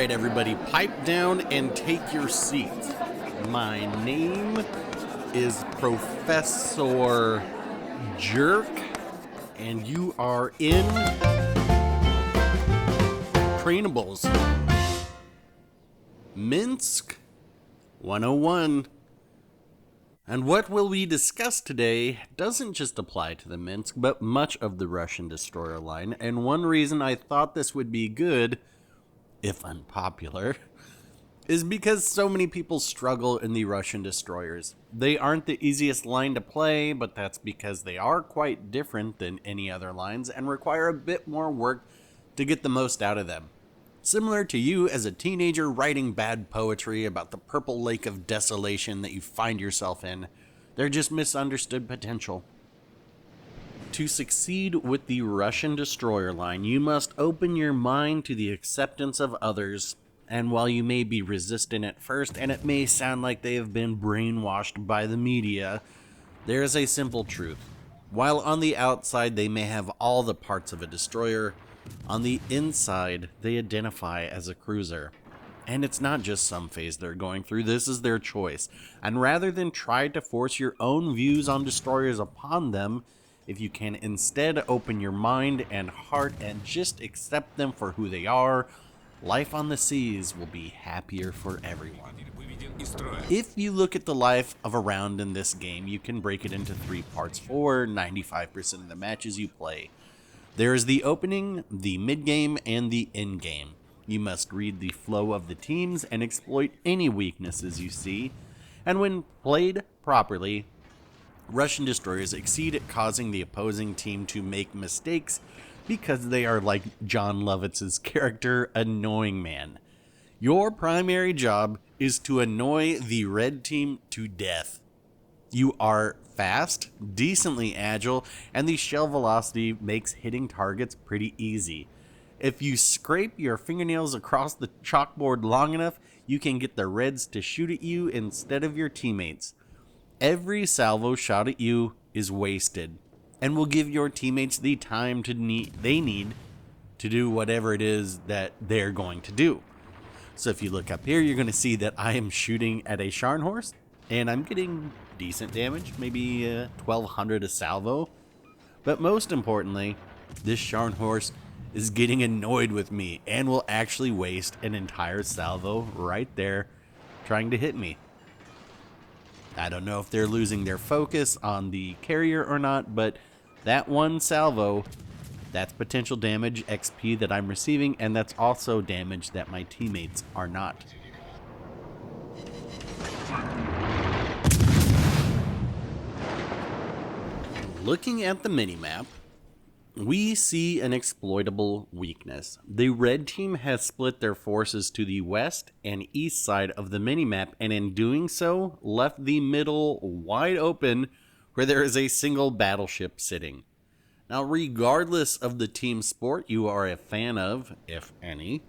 right, everybody, pipe down and take your seats. My name is Professor Jerk, and you are in Trainables. Minsk 101. And what will we discuss today doesn't just apply to the Minsk, but much of the Russian destroyer line. And one reason I thought this would be good, if unpopular, is because so many people struggle in the Russian destroyers. They aren't the easiest line to play, but that's because they are quite different than any other lines and require a bit more work to get the most out of them. Similar to you as a teenager writing bad poetry about the purple lake of desolation that you find yourself in, they're just misunderstood potential. To succeed with the Russian destroyer line, you must open your mind to the acceptance of others. And while you may be resistant at first, and it may sound like they have been brainwashed by the media, there is a simple truth. While on the outside they may have all the parts of a destroyer, on the inside they identify as a cruiser. And it's not just some phase they're going through, this is their choice. And rather than try to force your own views on destroyers upon them, if you can instead open your mind and heart and just accept them for who they are, life on the seas will be happier for everyone. If you look at the life of a round in this game, you can break it into 3 parts for 95% of the matches you play. There is the opening, the mid-game, and the end-game. You must read the flow of the teams and exploit any weaknesses you see, and when played properly, Russian destroyers exceed at causing the opposing team to make mistakes because they are like John Lovitz's character, Annoying Man. Your primary job is to annoy the red team to death. You are fast, decently agile, and the shell velocity makes hitting targets pretty easy. If you scrape your fingernails across the chalkboard long enough, you can get the reds to shoot at you instead of your teammates. Every salvo shot at you is wasted, and will give your teammates the time they need to do whatever it is that they're going to do. So if you look up here, you're going to see that I am shooting at a Scharnhorst, and I'm getting decent damage, maybe 1200 a salvo. But most importantly, this Scharnhorst is getting annoyed with me and will actually waste an entire salvo right there trying to hit me. I don't know if they're losing their focus on the carrier or not, but that one salvo, that's potential damage XP that I'm receiving, and that's also damage that my teammates are not. Looking at the minimap, we see an exploitable weakness. The red team has split their forces to the west and east side of the minimap, and in doing so, left the middle wide open where there is a single battleship sitting. Now, regardless of the team sport you are a fan of, if any,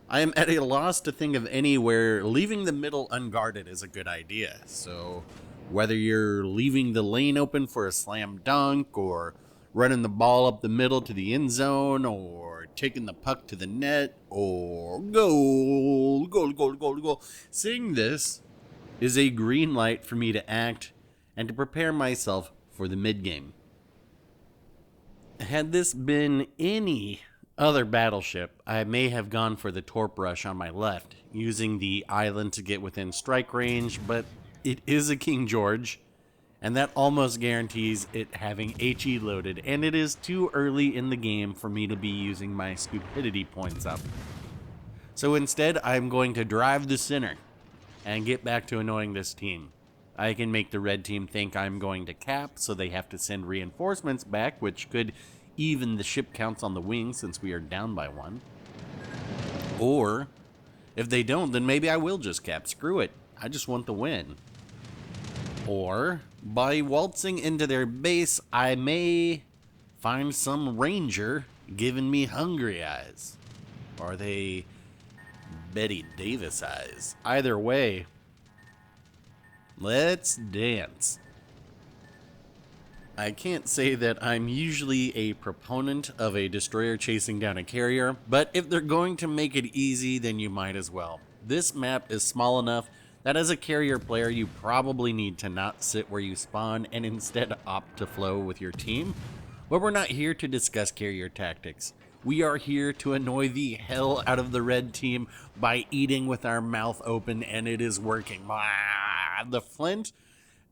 I am at a loss to think of any where leaving the middle unguarded is a good idea. So, whether you're leaving the lane open for a slam dunk, or running the ball up the middle to the end zone, or taking the puck to the net, or goal, seeing this is a green light for me to act and to prepare myself for the mid-game. Had this been any other battleship, I may have gone for the torp rush on my left, using the island to get within strike range, but it is a King George, and that almost guarantees it having HE loaded, and it is too early in the game for me to be using my stupidity points up. So instead, I'm going to drive the center and get back to annoying this team. I can make the red team think I'm going to cap, so they have to send reinforcements back, which could even the ship counts on the wing since we are down by 1. Or, if they don't, then maybe I will just cap. Screw it. I just want the win. Or, by waltzing into their base, I may find some ranger giving me hungry eyes. Or are they Betty Davis eyes? Either way, let's dance. I can't say that I'm usually a proponent of a destroyer chasing down a carrier, but if they're going to make it easy, then you might as well. This map is small enough that as a carrier player, you probably need to not sit where you spawn and instead opt to flow with your team. But we're not here to discuss carrier tactics. We are here to annoy the hell out of the red team by eating with our mouth open, and it is working. The Flint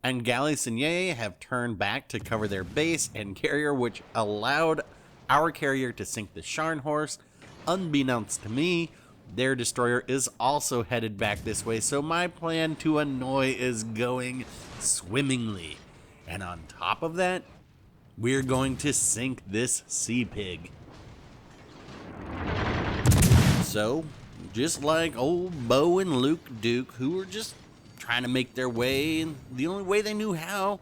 and Galissonier have turned back to cover their base and carrier, which allowed our carrier to sink the Scharnhorst. Unbeknownst to me, their destroyer is also headed back this way, so my plan to annoy is going swimmingly. And on top of that, we're going to sink this sea pig. So, just like old Bo and Luke Duke, who were just trying to make their way the only way they knew how,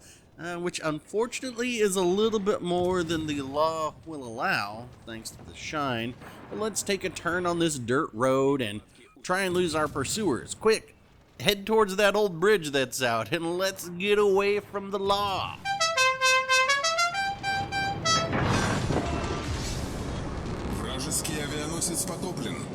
which unfortunately is a little bit more than the law will allow, thanks to the shine. But let's take a turn on this dirt road and try and lose our pursuers. Quick, head towards that old bridge that's out, and let's get away from the law. Вражеский авианосец потоплен.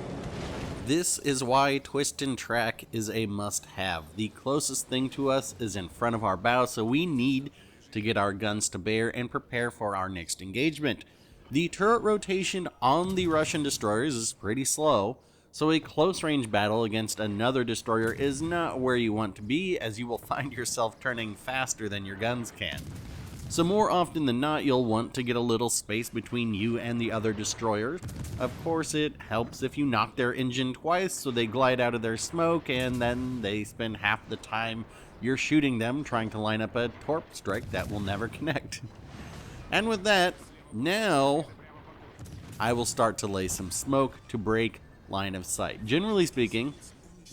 This is why Twist and Track is a must-have. The closest thing to us is in front of our bow, so we need to get our guns to bear and prepare for our next engagement. The turret rotation on the Russian destroyers is pretty slow, so a close-range battle against another destroyer is not where you want to be, as you will find yourself turning faster than your guns can. So more often than not, you'll want to get a little space between you and the other destroyers. Of course, it helps if you knock their engine twice so they glide out of their smoke, and then they spend half the time you're shooting them trying to line up a torp strike that will never connect. And with that, now I will start to lay some smoke to break line of sight. Generally speaking,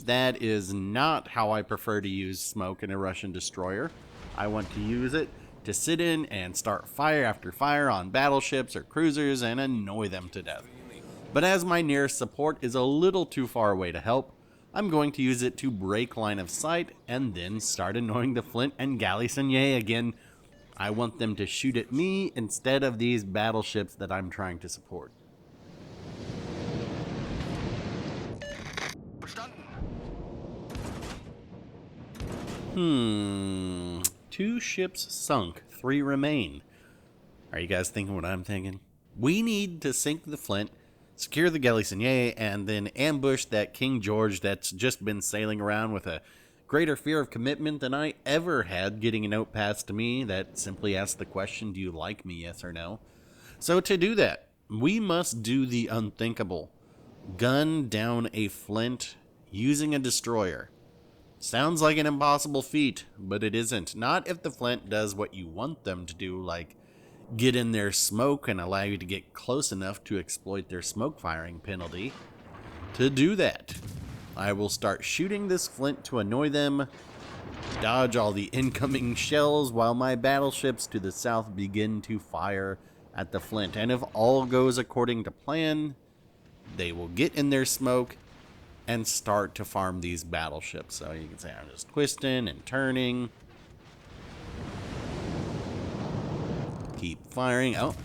that is not how I prefer to use smoke in a Russian destroyer. I want to use it to sit in and start fire after fire on battleships or cruisers and annoy them to death. But as my nearest support is a little too far away to help, I'm going to use it to break line of sight and then start annoying the Flint and Galissonier again. I want them to shoot at me instead of these battleships that I'm trying to support. Two ships sunk, 3 remain. Are you guys thinking what I'm thinking? We need to sink the Flint, secure the Galissonier, and then ambush that King George that's just been sailing around with a greater fear of commitment than I ever had, getting a note passed to me that simply asks the question, do you like me, yes or no? So to do that, we must do the unthinkable. Gun down a Flint using a destroyer. Sounds like an impossible feat, but it isn't. Not if the Flint does what you want them to do, like get in their smoke and allow you to get close enough to exploit their smoke firing penalty. To do that, I will start shooting this Flint to annoy them, dodge all the incoming shells while my battleships to the south begin to fire at the Flint. And if all goes according to plan, they will get in their smoke and start to farm these battleships. So you can say I'm just twisting and turning. Keep firing. Oh,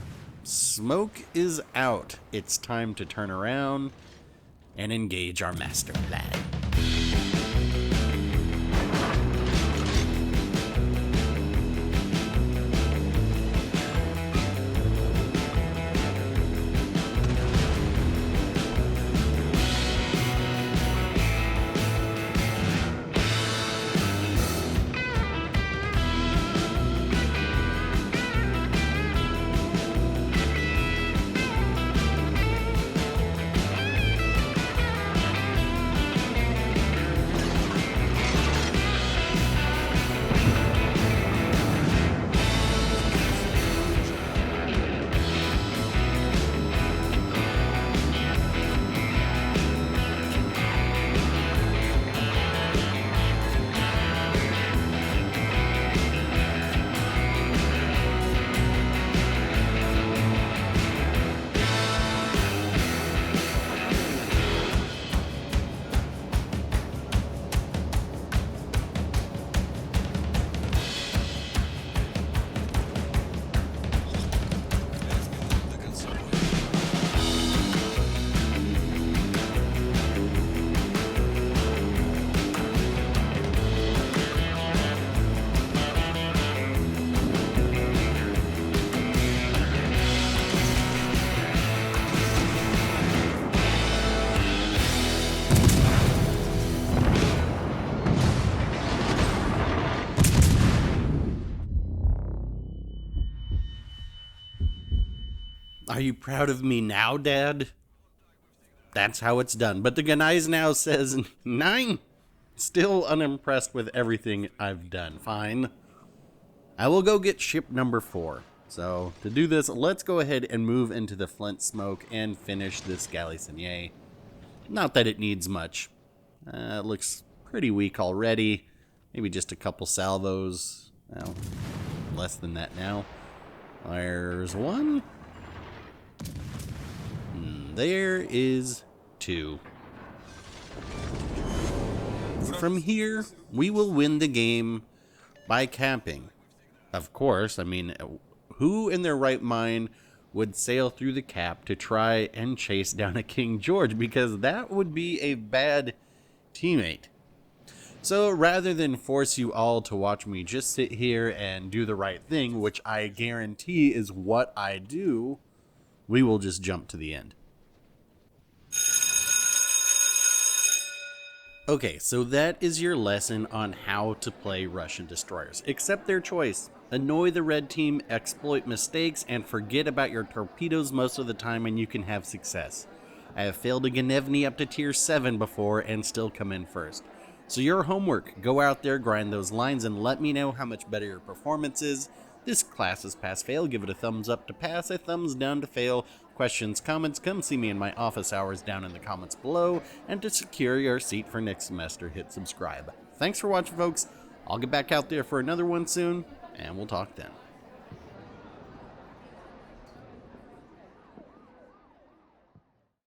smoke is out. It's time to turn around and engage our master plan. Are you proud of me now, Dad? That's how it's done. But the Ganais now says 9. Still unimpressed with everything I've done. Fine. I will go get ship number 4. So, to do this, let's go ahead and move into the Flint Smoke and finish this Galley Senier. Not that it needs much. It looks pretty weak already. Maybe just a couple salvos. Well, less than that now. There's 1. There is 2. From here, we will win the game by camping. Of course, I mean, who in their right mind would sail through the cap to try and chase down a King George? Because that would be a bad teammate. So rather than force you all to watch me just sit here and do the right thing, which I guarantee is what I do, we will just jump to the end. Okay, so that is your lesson on how to play Russian destroyers. Accept their choice. Annoy the red team, exploit mistakes, and forget about your torpedoes most of the time and you can have success. I have failed a Gnevny up to tier 7 before and still come in first. So your homework, go out there, grind those lines, and let me know how much better your performance is. This class is pass-fail. Give it a thumbs up to pass, a thumbs down to fail. Questions, comments, come see me in my office hours down in the comments below. And to secure your seat for next semester, hit subscribe. Thanks for watching, folks. I'll get back out there for another one soon, and we'll talk then.